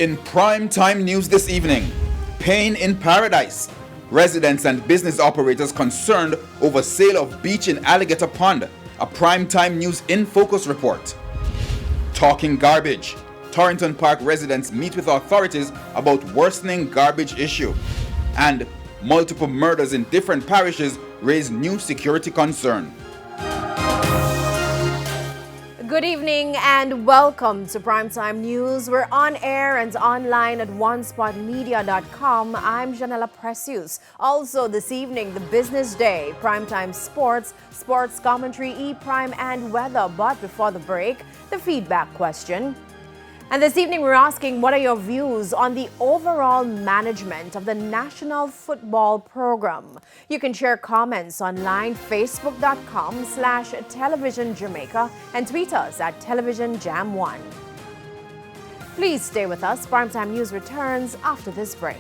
In prime-time news this evening, pain in paradise. Residents and business operators concerned over sale of beach in Alligator Pond. A prime-time news in focus report. Talking garbage. Torrington Park residents meet with authorities about worsening garbage issue. And multiple murders in different parishes raise new security concern. Good evening and welcome to Primetime News. We're on air and online at onespotmedia.com. I'm Janella Precious. Also this evening, the business day, Primetime Sports, sports commentary, E-Prime and weather. But before the break, the feedback question. And this evening, we're asking, what are your views on the overall management of the National Football Program? You can share comments online, facebook.com/television Jamaica and tweet us at televisionjam1. Please stay with us. Primetime News returns after this break.